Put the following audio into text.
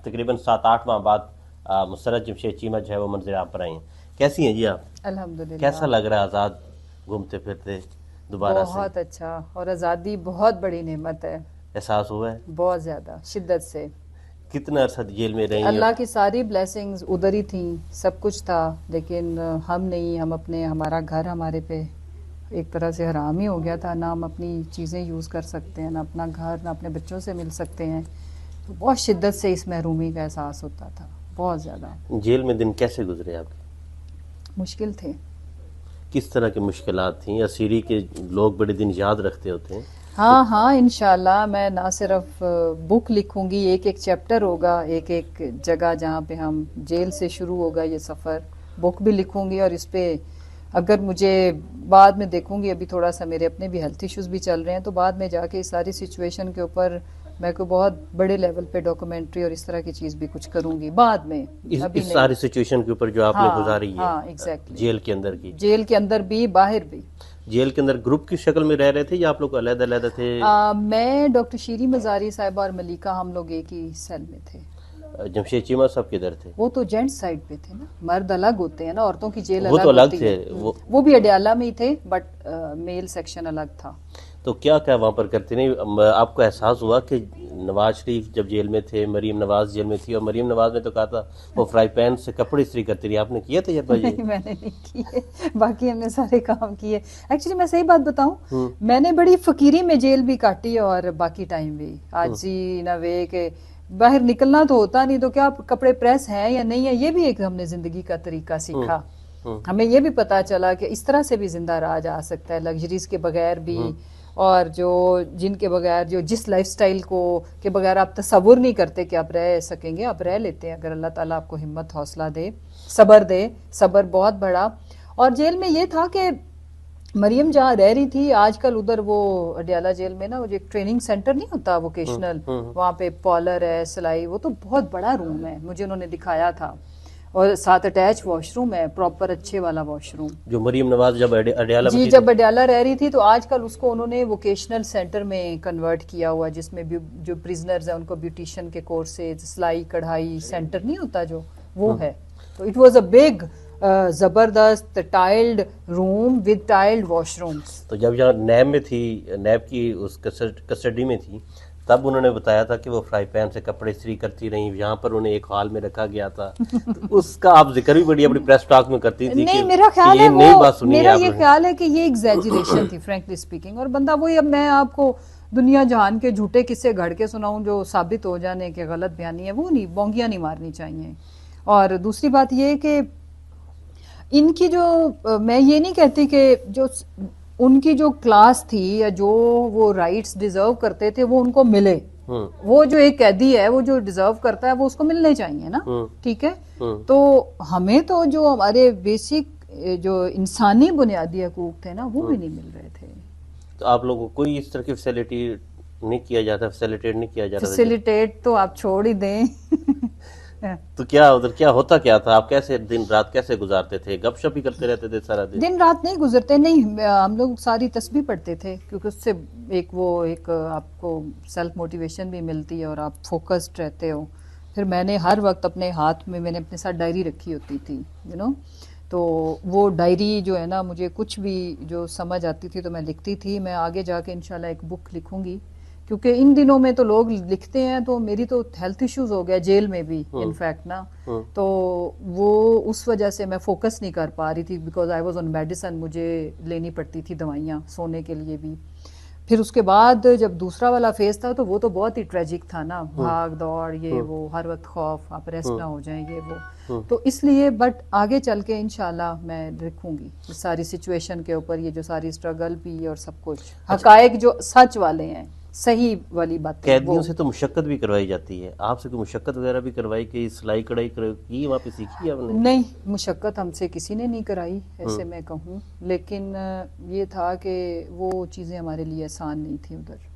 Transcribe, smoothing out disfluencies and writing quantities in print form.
تقریباً 7-8 ماہ بعد مسرت جمشید چیمہ جو ہے وہ منظر عام پر آئی ہیں. کیسی ہیں جی آپ؟ الحمدللہ. کیسا لگ رہا ہے آزاد گھومتے پھرتے دوبارہ سے؟ بہت اچھا، اور آزادی بہت بڑی نعمت ہے. احساس ہوا ہے؟ بہت زیادہ شدت سے. کتنا عرصہ جیل میں رہی؟ اللہ کی ساری بلیسنگز ادھر ہی تھیں، سب کچھ تھا، لیکن ہم نہیں، ہم اپنے، ہمارا گھر ہمارے پہ ایک طرح سے حرام ہی ہو گیا تھا. نہ ہم اپنی چیزیں یوز کر سکتے ہیں، نہ اپنا گھر، نہ اپنے بچوں سے مل سکتے ہیں. تو بہت شدت سے اس محرومی کا احساس ہوتا تھا، بہت زیادہ. جیل میں دن کیسے گزرے آپ کے؟ مشکل تھے. کس طرح کی مشکلات تھیں؟ اسیری کے لوگ بڑے دن یاد رکھتے ہوتے ہیں. ہاں ہاں، انشاءاللہ میں نہ صرف بک لکھوں گی، ایک ایک چیپٹر ہوگا، ایک ایک جگہ جہاں پہ ہم جیل سے شروع ہوگا یہ سفر، بک بھی لکھوں گی. اور اس پہ اگر مجھے بعد میں دیکھوں گی، ابھی تھوڑا سا میرے اپنے بھی ہیلتھ ایشوز بھی چل رہے ہیں، تو بعد میں جا کے اس ساری سچویشن کے اوپر میں کوئی بہت بڑے لیول پہ ڈاکومنٹری اور اس طرح کی چیز بھی کچھ کروں گی بعد میں، ابھی اس نہیں. ساری سچویشن کے اوپر جو آپ نے گزاری ہے ہاں ایگزیکٹلی، جیل کے اندر کی. جیل کے اندر بھی، باہر بھی. جیل کے اندر گروپ کی شکل میں رہ رہے تھے یا آپ لوگ علیحدہ علیحدہ تھے؟ میں، ڈاکٹر شیری مزاری صاحبہ اور ملیکہ، ہم لوگ ایک ہی سیل میں تھے. جمشید چیمہ صاحب کدھر تھے؟ وہ تو جینٹ سائڈ پہ تھے نا، مرد الگ ہوتے ہیں نا، عورتوں کی جیل وہ الگ تو الگ ہوتی تھے. ہے. وہ بھی اڈیالہ میں ہی تھے، بٹ میل سیکشن الگ تھا. تو کیا کیا وہاں پر کرتے؟ نہیں، آپ کو احساس ہوا کہ نواز شریف جب جیل میں تھے، مریم نواز جیل میں تھی، اور مریم نواز نے تو کہا تھا وہ فرائی پین سے کپڑے استری کرتی رہی، آپ نے کیا تھا یہ؟ نہیں، میں نے نہیں کیے، باقی ہم نے سارے کام کیے. ایکچولی میں صحیح بات بتاؤں، میں نے بڑی فقیری میں جیل بھی کاٹی اور باقی ٹائم بھی. آج ہی نہ وے کہ باہر نکلنا تو ہوتا نہیں، تو کیا کپڑے پریس ہیں یا نہیں ہے، یہ بھی ایک ہم نے زندگی کا طریقہ سیکھا. ہمیں یہ بھی پتا چلا کہ اس طرح سے بھی زندہ رہا جا سکتا ہے، لگژریز کے بغیر بھی، اور جو جن کے بغیر، جو جس لائف سٹائل کو کے بغیر آپ تصور نہیں کرتے کہ آپ رہ سکیں گے، آپ رہ لیتے ہیں اگر اللہ تعالیٰ آپ کو ہمت حوصلہ دے، صبر دے. صبر بہت بڑا. اور جیل میں یہ تھا کہ مریم جہاں رہ رہی تھی، آج کل ادھر وہ اڈیالہ جیل میں نا، وہ جو ایک ٹریننگ سینٹر نہیں ہوتا ووکیشنل، وہاں پہ پالر ہے، سلائی، وہ تو بہت بڑا روم ہے، مجھے انہوں نے دکھایا تھا. اور ساتھ اٹیچ واش روم ہے، پراپر اچھے والا واش روم. جو مریم نواز جب اڈیالہ میں جی، تھی جب اڈیالہ رہ رہی تھی، تو آج کل اس کو انہوں نے ووکیشنل سینٹر میں کنورٹ کیا ہوا، جس میں جو پریزنرز ہیں ان کو بیوٹیشین کے کورسز، سلائی کڑھائی سینٹر نہیں ہوتا جو، وہ ہے. تو اٹ واز اے بگ زبردست ٹائلڈ روم ود ٹائلڈ واش رومس. تو جب یہاں نیب میں تھی، نیب کی اس کسٹڈی میں تھی، تب انہوں نے بتایا تھا کہ وہ فرائی پین سے کپڑے استری کرتی رہیں، یہاں پر انہیں ایک ہال میں رکھا گیا تھا. تو اس کا آپ ذکر بھی بڑی اپنی پریس ٹاک میں کرتی تھی نہیں، کہ میرا خیال یہ ہے نئی بات وہ، سنی ہے میرا آپ یہ نے. خیال ہے کہ یہ ایگزیجریشن تھی فرینکلی اسپیکنگ. اور بندہ وہی، اب میں آپ کو دنیا جہان کے جھوٹے قصے گھڑ کے سناؤں جو ثابت ہو جانے کہ غلط بیانی ہے، وہ نہیں، بونگیاں نہیں مارنی چاہیے. اور دوسری بات یہ کہ ان کی جو، میں یہ نہیں کہتی کہ جو ان کی جو کلاس تھی یا جو وہ رائٹس ڈیزرو کرتے تھے وہ ان کو ملے. وہ جو ایک قیدی ہے، وہ جو ڈیزرو کرتا ہے وہ اس کو ملنے چاہیے نا، ٹھیک ہے. تو ہمیں تو جو ہمارے بیسک جو انسانی بنیادی حقوق تھے نا، وہ بھی نہیں مل رہے تھے. تو آپ لوگوں کو کوئی اس طرح کی فیسلٹی نہیں کیا جاتا، فیسیلیٹیٹ نہیں کیا جاتا؟ فیسیلیٹیٹ تو آپ چھوڑ ہی دیں. تو کیا ادھر کیا ہوتا کیا تھا؟ آپ کیسے دن رات کیسے گزارتے تھے؟ گپ شپ ہی کرتے رہتے تھے سارا دن؟ دن رات نہیں گزرتے، نہیں، ہم لوگ ساری تسبیح پڑھتے تھے، کیونکہ اس سے ایک آپ کو سیلف موٹیویشن بھی ملتی ہے اور آپ فوکسڈ رہتے ہو. پھر میں نے ہر وقت اپنے ہاتھ میں نے اپنے ساتھ ڈائری رکھی ہوتی تھی، تو وہ ڈائری جو ہے نا، مجھے کچھ بھی جو سمجھ آتی تھی تو میں لکھتی تھی. میں آگے جا کے انشاءاللہ ایک بک لکھوں گی، کیونکہ ان دنوں میں تو لوگ لکھتے ہیں، تو میری تو ہیلتھ ایشوز ہو گیا جیل میں بھی انفیکٹ نا، تو وہ اس وجہ سے میں فوکس نہیں کر پا رہی تھی، because I was on medicine, مجھے لینی پڑتی تھی دوائیاں سونے کے لیے بھی. پھر اس کے بعد جب دوسرا والا فیز تھا تو وہ تو بہت ہی ٹریجک تھا نا، بھاگ دوڑ، یہ وہ، ہر وقت خوف آپ ریسٹ نہ ہو جائیں، یہ وہ. تو اس لیے بٹ آگے چل کے انشاءاللہ میں لکھوں گی اس ساری سچویشن کے اوپر، یہ جو ساری اسٹرگل بھی اور سب کچھ حقائق جو سچ والے ہیں، صحیح والی باتیں. قیدیوں سے تو مشقت بھی کروائی جاتی ہے، آپ سے کوئی مشقت وغیرہ بھی کروائی کہ سلائی کڑھائی کی وہاں پہ سیکھی آپ نے؟ نہیں، مشقت ہم سے کسی نے نہیں کرائی ایسے میں کہوں، لیکن یہ تھا کہ وہ چیزیں ہمارے لیے آسان نہیں تھیں ادھر.